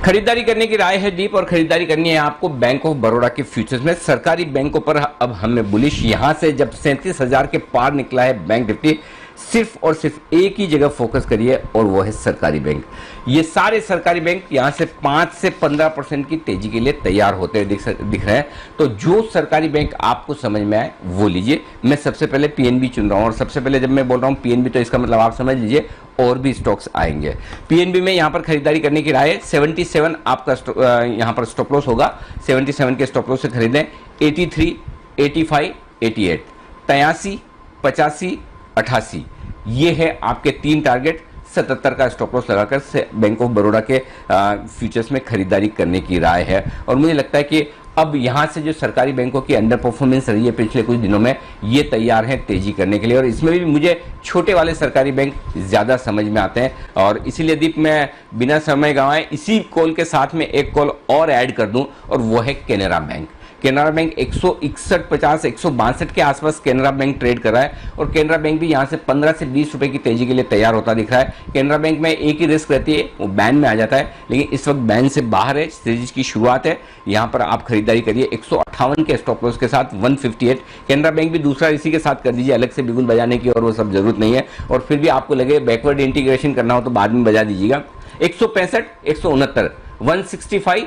खरीदारी करने की राय है दीप, और खरीदारी करनी है आपको बैंक ऑफ बड़ौदा के फ्यूचर्स में। सरकारी बैंकों पर अब हमें बुलिश, यहां से जब 37,000 के पार निकला है बैंक निफ्टी, सिर्फ और सिर्फ एक ही जगह फोकस करिए और वो है सरकारी बैंक। ये सारे सरकारी बैंक यहां से 5 से 15% की तेजी के लिए तैयार होते हुए दिख रहे हैं। तो जो सरकारी बैंक आपको समझ में आए वो लीजिए। मैं सबसे पहले पीएनबी चुन रहा हूं, और सबसे पहले जब मैं बोल रहा हूं पीएनबी तो इसका मतलब आप समझ लीजिए और भी स्टॉक्स आएंगे। पीएनबी में यहां पर खरीदारी करने की राय है। 77 आपका यहां पर स्टॉप लॉस होगा, 77 के स्टॉप लॉस से खरीदें। 83, 85, 88, 83, 85, 88 ये है आपके 3 टारगेट। 77 का स्टॉप लॉस लगाकर से बैंक ऑफ बड़ौदा के फ्यूचर्स में खरीदारी करने की राय है। और मुझे लगता है कि अब यहां से जो सरकारी बैंकों की अंडर परफॉर्मेंस रही है पिछले कुछ दिनों में, ये तैयार हैं तेजी करने के लिए। और इसमें भी मुझे छोटे वाले सरकारी बैंक ज्यादा समझ में आते हैं, और इसीलिए दीप मैं बिना समय गंवाए इसी कॉल के साथ में एक कॉल और ऐड कर दूं, और वो है केनरा बैंक। केनरा बैंक 161.50 162 के आसपास केनरा बैंक ट्रेड कर रहा है, और केनरा बैंक भी यहां से 15 से 20 रुपए की तेजी के लिए तैयार होता दिख रहा है। केनरा बैंक में एक ही रिस्क रहती है, वो बैन में आ जाता है, लेकिन इस वक्त बैन से बाहर है, तेजी की शुरुआत है। यहां पर आप खरीदारी करिए 158 के स्टॉप लॉस के साथ 158। केनरा बैंक भी दूसरा इसी के साथ कर दीजिए, अलग से बिल्कुल बजाने की और वो सब जरूरत नहीं है। और फिर भी आपको लगे बैकवर्ड इंटीग्रेशन करना हो तो बाद में बजा दीजिएगा। 165, 169, 165,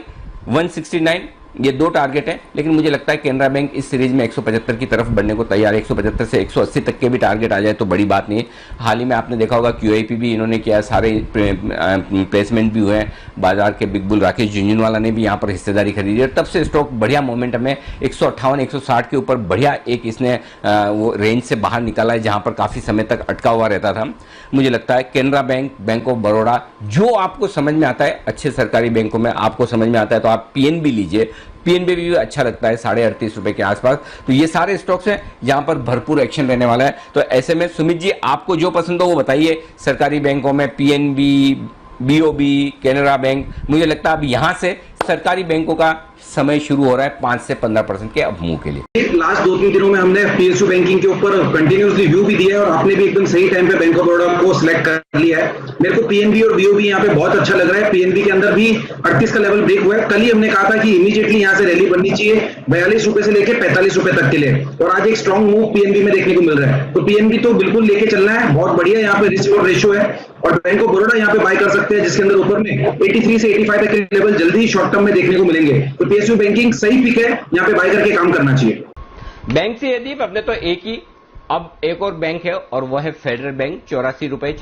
169 ये 2 टारगेट है, लेकिन मुझे लगता है केनरा बैंक इस सीरीज में 175 की तरफ बढ़ने को तैयार है। 175 से 180 तक के भी टारगेट आ जाए तो बड़ी बात नहीं है। हाल ही में आपने देखा होगा QIP भी इन्होंने किया, सारे प्लेसमेंट भी हुए हैं। बाजार के बिग बुल राकेश झुंझुनवाला ने भी यहाँ पर हिस्सेदारी खरीदी है, तब से स्टॉक बढ़िया मोमेंटम में 158 160 के ऊपर बढ़िया एक इसने वो रेंज से बाहर निकाला है, जहां पर काफी समय तक अटका हुआ रहता था। मुझे लगता है Canara bank, bank of Baroda, जो आपको समझ में आता है अच्छे सरकारी बैंकों में आपको समझ में आता है तो आप PNB लीजिए। पीएनबी भी अच्छा लगता है 38.5 रुपए के आसपास। तो ये सारे स्टॉक्स हैं जहां पर भरपूर एक्शन रहने वाला है। तो ऐसे में सुमित जी आपको जो पसंद हो वो बताइए। सरकारी बैंकों में PNB, BOB, केनरा बैंक, मुझे लगता है अब यहां से सरकारी बैंकों का समय शुरू हो रहा है 5 से 15% के अब मूव के लिए। लास्ट 2-3 दिनों में हमने PSU बैंकिंग के ऊपर कंटिन्यूसली व्यू भी दिया है, और आपने भी एकदम सही टाइम पे बैंक ऑफ बड़ौदा को सिलेक्ट कर लिया है। मेरे को PNB और BOB यहाँ पे बहुत अच्छा लग रहा है। PNB के अंदर भी 38 का लेवल ब्रेक हुआ है। कल ही हमने कहा था कि इमीडिएटली यहाँ से रैली बननी चाहिए 42 रुपए से लेकर 45 रुपए तक के लिए, और आज एक स्ट्रॉन्ग मूव PNB में देखने को मिल रहा है। तो PNB तो बिल्कुल लेके चलना है, बहुत बढ़िया यहाँ पे रिस्क रेशियो है, और बैंक ऑफ बड़ौदा यहाँ पे बाय कर सकते हैं, जिसके अंदर ऊपर में 83 से 85 तक के लेवल जल्दी ही शॉर्ट टर्म में देखने को मिलेंगे। तो PSU बैंकिंग सही पिक है, यहाँ पे बाय करके काम करना चाहिए। बैंक से यदि अपने तो एक ही, अब एक और बैंक है और वह है फेडरल बैंक। 84 रुपए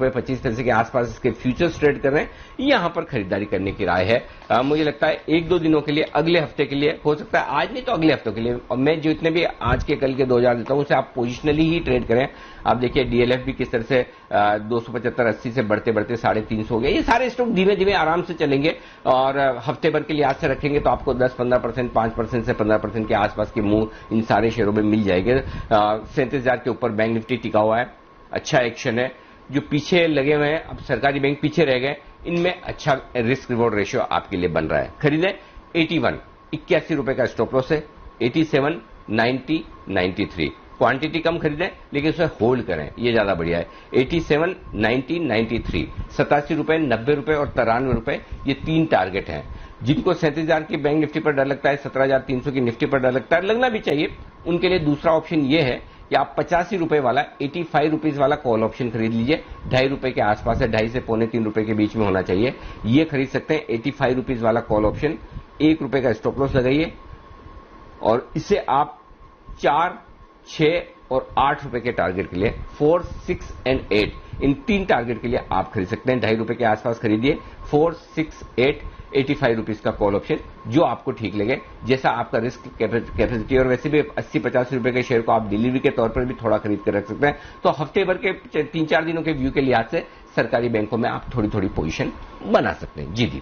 25 पैसे के आसपास इसके फ्यूचर्स ट्रेड कर रहे हैं। यहां पर खरीदारी करने की राय है। मुझे लगता है 1-2 दिनों के लिए, अगले हफ्ते के लिए, हो सकता है आज नहीं तो अगले हफ्तों के लिए। और मैं जितने भी आज के कल के 2000 देता हूं उसे आप पोजिशनली ही ट्रेड करें। आप देखिए DLF भी किस तरह से 275-80 से बढ़ते बढ़ते 350 हो गया। ये सारे स्टॉक धीमे धीमे आराम से चलेंगे, और हफ्ते भर के लिए आज से रखेंगे तो आपको 10-15%, 5% से 15% के आसपास के मूव इन सारे शेयरों में मिल जाएंगे। 37,000 के ऊपर बैंक निफ्टी टिका हुआ है, अच्छा एक्शन है। जो पीछे लगे हुए हैं, अब सरकारी बैंक पीछे रह गए, इनमें अच्छा रिस्क रिवॉर्ड रेशियो आपके लिए बन रहा है। खरीदें 81 81 रुपए का स्टॉप लॉस है। 87 90 93 क्वांटिटी कम खरीदें लेकिन उसे होल्ड करें, ये ज्यादा बढ़िया है। 87 90 93 87 रुपए, 90 रुपए और 93 रुपए, ये 3 टारगेट हैं। जिनको 37,000 की बैंक निफ्टी पर डर लगता है, 17,300 की निफ्टी पर डर लगता है, लगना भी चाहिए, उनके लिए दूसरा ऑप्शन ये है कि आप 85 रुपए वाला 85 रुपीज वाला कॉल ऑप्शन खरीद लीजिए। 2.5 रुपए के आसपास है, 2.5 से 3.25 रुपए के बीच में होना चाहिए, ये खरीद सकते हैं। 85 रुपीज वाला कॉल ऑप्शन, 1 रुपए का स्टॉप लॉस लगाइए, और इसे आप 4, 6 और 8 रुपए के टारगेट के लिए 4, 6 एंड 8 इन 3 टारगेट के लिए आप खरीद सकते हैं। 2.5 रुपए के आसपास खरीदिए। 4, 6, 8 85 रुपीज का कॉल ऑप्शन, जो आपको ठीक लगे, जैसा आपका रिस्क कैपेसिटी। और वैसे भी 80-85 रुपए के शेयर को आप डिलीवरी के तौर पर भी थोड़ा खरीद कर रख सकते हैं। तो हफ्ते भर के 3-4 दिनों के व्यू के लिहाज से सरकारी बैंकों में आप थोड़ी थोड़ी पोजीशन बना सकते हैं। जी दी।